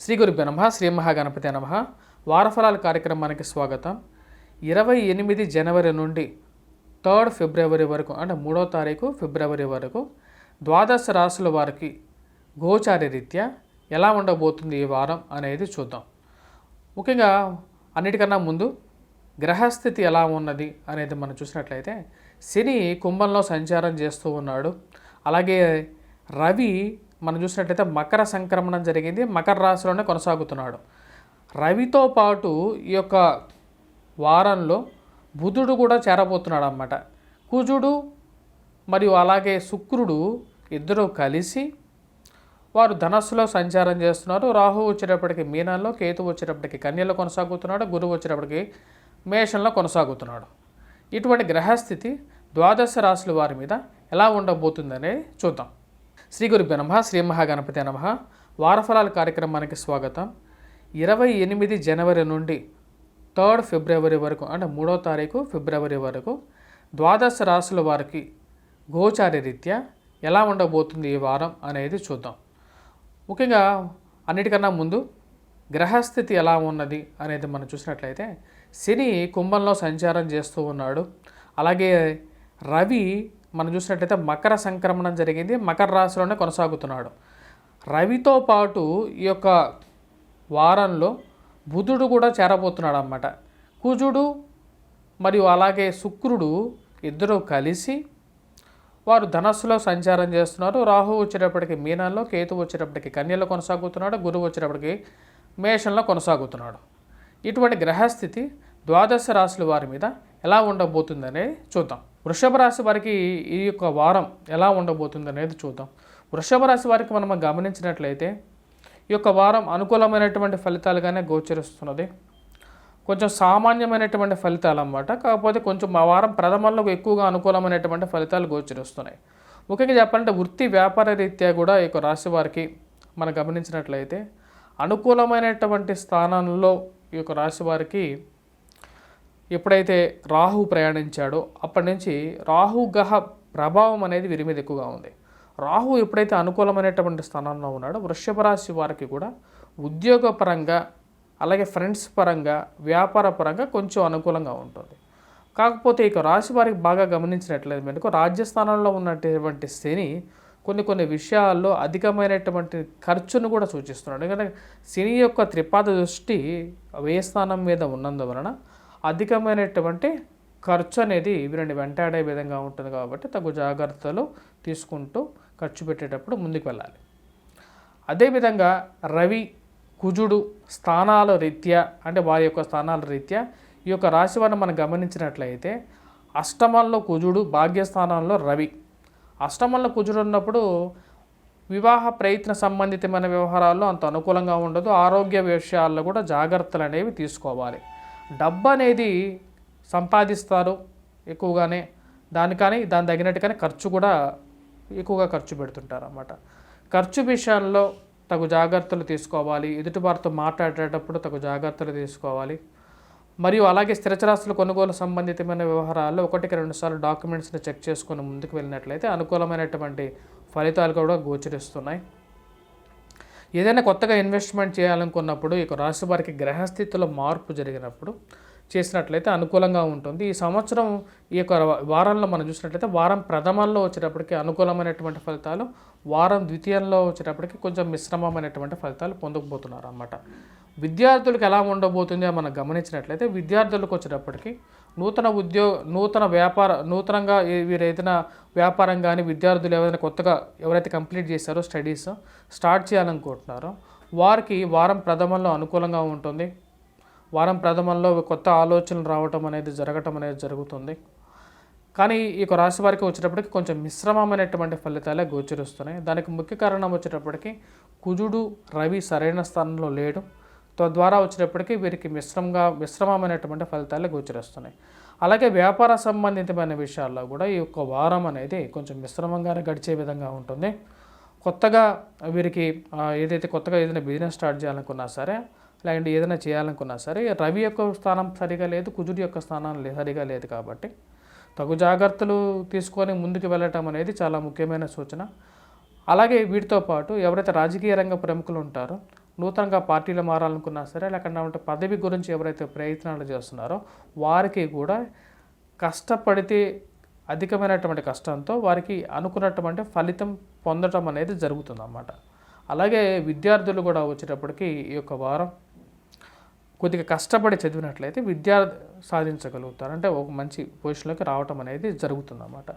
శ్రీ గురుభ్యో నమః. శ్రీ మహాగణపతి నమః. వారఫలాల కార్యక్రమానికి స్వాగతం. 28 జనవరి నుండి 3 ఫిబ్రవరి వరకు అంటే 3వ తారీఖు ఫిబ్రవరి వరకు ద్వాదశ రాశుల వారికి గోచార రీత్యా ఎలా ఉండబోతుంది ఈ వారం అనేది చూద్దాం. ముఖ్యంగా అన్నిటికన్నా ముందు గ్రహస్థితి ఎలా ఉన్నది అనేది మనం చూసినట్లయితే శని కుంభంలో సంచారం చేస్తూ ఉన్నాడు. అలాగే రవి మనం చూసినట్లయితే మకర సంక్రమణం జరిగింది, మకర రాశిలోనే కొనసాగుతున్నాడు. రవితో పాటు ఈ యొక్క వారంలో బుధుడు కూడా చేరబోతున్నాడు అన్నమాట. కుజుడు మరియు అలాగే శుక్రుడు ఇద్దరు కలిసి వారు ధనస్సులో సంచారం చేస్తున్నారు. రాహు వచ్చేటప్పటికి మీనంలో, కేతు వచ్చేటప్పటికి కన్యలో కొనసాగుతున్నాడు, గురువు వచ్చేటప్పటికి మేషంలో కొనసాగుతున్నాడు. ఇటువంటి గ్రహస్థితి ద్వాదశ రాశుల వారి మీద ఎలా ఉండబోతుందనేది చూద్దాం. శ్రీ గురుభ్యో నమః. శ్రీ మహాగణపతి నమః. వారఫలాల కార్యక్రమానికి స్వాగతం. 28 జనవరి నుండి 3 ఫిబ్రవరి వరకు అంటే 3వ తారీఖు ఫిబ్రవరి వరకు ద్వాదశ రాశుల వారికి గోచార రీత్యా ఎలా ఉండబోతుంది ఈ వారం అనేది చూద్దాం. ముఖ్యంగా అన్నిటికన్నా ముందు గ్రహస్థితి ఎలా ఉన్నది అనేది మనం చూసినట్లయితే శని కుంభంలో సంచారం చేస్తూ ఉన్నాడు. అలాగే రవి మనం చూసినట్లయితే మకర సంక్రమణం జరిగింది, మకర రాశిలోనే కొనసాగుతున్నాడు. రవితో పాటు ఈ యొక్క వారంలో బుధుడు కూడా చేరబోతున్నాడు అన్నమాట. కుజుడు మరియు అలాగే శుక్రుడు ఇద్దరు కలిసి వారు ధనస్సులో సంచారం చేస్తున్నారు. రాహు వచ్చేటప్పటికి మీనంలో, కేతు వచ్చేటప్పటికి కన్యలో కొనసాగుతున్నాడు, గురువు వచ్చేటప్పటికి మేషంలో కొనసాగుతున్నాడు. ఇటువంటి గ్రహస్థితి ద్వాదశ రాశుల వారి మీద ఎలా ఉండబోతుందనేది చూద్దాం. వృషభ రాశి వారికి ఈ యొక్క వారం ఎలా ఉండబోతుంది అనేది చూద్దాం. వృషభ రాశి వారికి మనం గమనించినట్లయితే ఈ యొక్క వారం అనుకూలమైనటువంటి ఫలితాలుగానే గోచరిస్తున్నది. కొంచెం సామాన్యమైనటువంటి ఫలితాలు అన్నమాట. కాకపోతే కొంచెం ఆ వారం ప్రథమంలో ఎక్కువగా అనుకూలమైనటువంటి ఫలితాలు గోచరిస్తున్నాయి. ముఖ్యంగా చెప్పాలంటే వృత్తి వ్యాపార రీత్యా కూడా ఈ యొక్క రాశి వారికి మనం గమనించినట్లయితే అనుకూలమైనటువంటి స్థానంలో ఈ యొక్క రాశి వారికి ఎప్పుడైతే రాహు ప్రయాణించాడో అప్పటి నుంచి రాహు గ్రహ ప్రభావం అనేది వీరి మీద ఎక్కువగా ఉంది. రాహు ఎప్పుడైతే అనుకూలమైనటువంటి స్థానంలో ఉన్నాడో వృషభ రాశి వారికి కూడా ఉద్యోగపరంగా అలాగే ఫ్రెండ్స్ పరంగా వ్యాపార పరంగా కొంచెం అనుకూలంగా ఉంటుంది. కాకపోతే ఇక రాశి వారికి బాగా గమనించినట్లయితే మనకు రాజ్యస్థానంలో ఉన్నటువంటి శని కొన్ని విషయాల్లో అధికమైనటువంటి ఖర్చును కూడా సూచిస్తున్నాడు. ఎందుకంటే శని యొక్క త్రిపాద దృష్టి వ్యయస్థానం మీద ఉన్నందువలన అధికమైనటువంటి ఖర్చు అనేది వీరిని వెంటాడే విధంగా ఉంటుంది. కాబట్టి తగు జాగ్రత్తలు తీసుకుంటూ ఖర్చు పెట్టేటప్పుడు ముందుకు వెళ్ళాలి. అదేవిధంగా రవి కుజుడు స్థానాల రీత్యా అంటే వారి యొక్క స్థానాల రీత్యా ఈ యొక్క రాశి వారిని మనం గమనించినట్లయితే అష్టమంలో కుజుడు, భాగ్యస్థానంలో రవి. అష్టమంలో కుజుడు ఉన్నప్పుడు వివాహ ప్రయత్న సంబంధితమైన వ్యవహారాల్లో అంత అనుకూలంగా ఉండదు. ఆరోగ్య విషయాల్లో కూడా జాగ్రత్తలు అనేవి తీసుకోవాలి. డబ్బు అనేది సంపాదిస్తారు ఎక్కువగానే, దాని తగినట్టుగానే ఖర్చు కూడా ఎక్కువగా ఖర్చు పెడుతుంటారు అన్నమాట. ఖర్చు విషయాల్లో తగు జాగ్రత్తలు తీసుకోవాలి. ఎదుటివారితో మాట్లాడేటప్పుడు తగు జాగ్రత్తలు తీసుకోవాలి. మరియు అలాగే స్థిరచరాస్తుల కొనుగోలు సంబంధితమైన వ్యవహారాల్లో 1-2 సార్లు డాక్యుమెంట్స్ని చెక్ చేసుకొని ముందుకు వెళ్ళినట్లయితే అనుకూలమైనటువంటి ఫలితాలు కూడా గోచరిస్తున్నాయి. ఏదైనా కొత్తగా ఇన్వెస్ట్మెంట్ చేయాలనుకున్నప్పుడు ఈ రాశి వారికి గ్రహస్థితిలో మార్పు జరిగినప్పుడు చేసినట్లయితే అనుకూలంగా ఉంటుంది. ఈ సంవత్సరం ఈ యొక్క వారంలో మనం చూసినట్లయితే వారం ప్రథమంలో వచ్చేటప్పటికి అనుకూలమైనటువంటి ఫలితాలు, వారం ద్వితీయంలో వచ్చేటప్పటికి కొంచెం మిశ్రమమైనటువంటి ఫలితాలు పొందకపోతున్నారు అన్నమాట. విద్యార్థులకు ఎలా ఉండబోతుందో మనం గమనించినట్లయితే విద్యార్థులకు వచ్చేటప్పటికి నూతనంగా వీరు ఏదైనా వ్యాపారం కానీ విద్యార్థులు ఏదైనా కొత్తగా ఎవరైతే కంప్లీట్ చేశారో స్టడీస్ స్టార్ట్ చేయాలనుకుంటున్నారో వారికి వారం ప్రథమంలో అనుకూలంగా ఉంటుంది. వారం ప్రథమంలో కొత్త ఆలోచనలు రావటం అనేది జరుగుతుంది. కానీ ఈ రాశి వారికి వచ్చేటప్పటికి కొంచెం మిశ్రమమైనటువంటి ఫలితాలే గోచరిస్తున్నాయి. దానికి ముఖ్య కారణం వచ్చేటప్పటికి కుజుడు రవి సరైన స్థానంలో లేడు. తద్వారా వచ్చేటప్పటికి వీరికి మిశ్రమమైనటువంటి ఫలితాలే గోచరిస్తున్నాయి. అలాగే వ్యాపార సంబంధితమైన విషయాల్లో కూడా ఈ యొక్క వారం అనేది కొంచెం మిశ్రమంగానే గడిచే విధంగా ఉంటుంది. కొత్తగా వీరికి ఏదైనా బిజినెస్ స్టార్ట్ చేయాలనుకున్నా సరే, లేదంటే ఏదైనా చేయాలనుకున్నా సరే రవి యొక్క స్థానం సరిగా లేదు, కుజుడి యొక్క స్థానం సరిగా లేదు. కాబట్టి తగు జాగ్రత్తలు తీసుకొని ముందుకు వెళ్ళటం అనేది చాలా ముఖ్యమైన సూచన. అలాగే వీటితో పాటు ఎవరైతే రాజకీయ రంగ ప్రముఖులు ఉంటారో నూతనంగా పార్టీలు మారాలనుకున్నా సరే, లేకుండా పదవి గురించి ఎవరైతే ప్రయత్నాలు చేస్తున్నారో వారికి కూడా కష్టపడితే అధికమైనటువంటి కష్టంతో వారికి అనుకున్నటువంటి ఫలితం పొందడం అనేది జరుగుతుందన్నమాట. అలాగే విద్యార్థులు కూడా వచ్చేటప్పటికి ఈ యొక్క వారం కొద్దిగా కష్టపడి చదివినట్లయితే సాధించగలుగుతారు. అంటే ఒక మంచి పొజిషన్లోకి రావటం అనేది జరుగుతుందన్నమాట.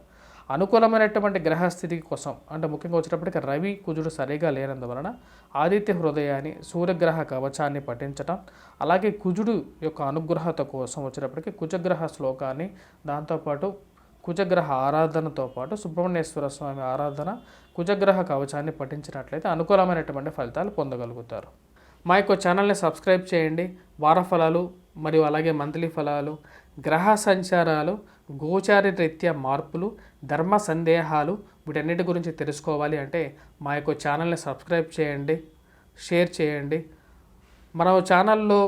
అనుకూలమైనటువంటి గ్రహస్థితి కోసం అంటే ముఖ్యంగా వచ్చేటప్పటికి రవి కుజుడు సరిగా లేనందువలన ఆదిత్య హృదయాన్ని సూర్యగ్రహ కవచాన్ని పఠించటం, అలాగే కుజుడు యొక్క అనుగ్రహత కోసం వచ్చేటప్పటికి కుజగ్రహ శ్లోకాన్ని, దాంతోపాటు కుజగ్రహ ఆరాధనతో పాటు సుబ్రహ్మణ్యేశ్వర స్వామి ఆరాధన, కుజగ్రహ కవచాన్ని పఠించినట్లయితే అనుకూలమైనటువంటి ఫలితాలు పొందగలుగుతారు. మా యొక్క ఛానల్ని సబ్స్క్రైబ్ చేయండి. వార ఫలాలు మరియు అలాగే మంత్లీ ఫలాలు, గ్రహ సంచారాలు, గోచార రీత్యా మార్పులు, ధర్మ సందేహాలు వీటన్నిటి గురించి తెలుసుకోవాలి అంటే మా యొక్క ఛానల్ని సబ్స్క్రైబ్ చేయండి, షేర్ చేయండి. మన ఛానల్లో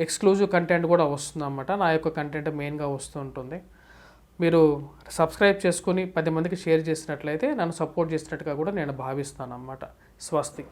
ఎక్స్క్లూజివ్ కంటెంట్ కూడా వస్తుందన్నమాట. నా యొక్క కంటెంట్ మెయిన్గా వస్తూ ఉంటుంది. మీరు సబ్స్క్రైబ్ చేసుకుని 10 మందికి షేర్ చేసినట్లయితే నన్ను సపోర్ట్ చేసినట్టుగా కూడా నేను భావిస్తాను అన్నమాట. స్వస్తి.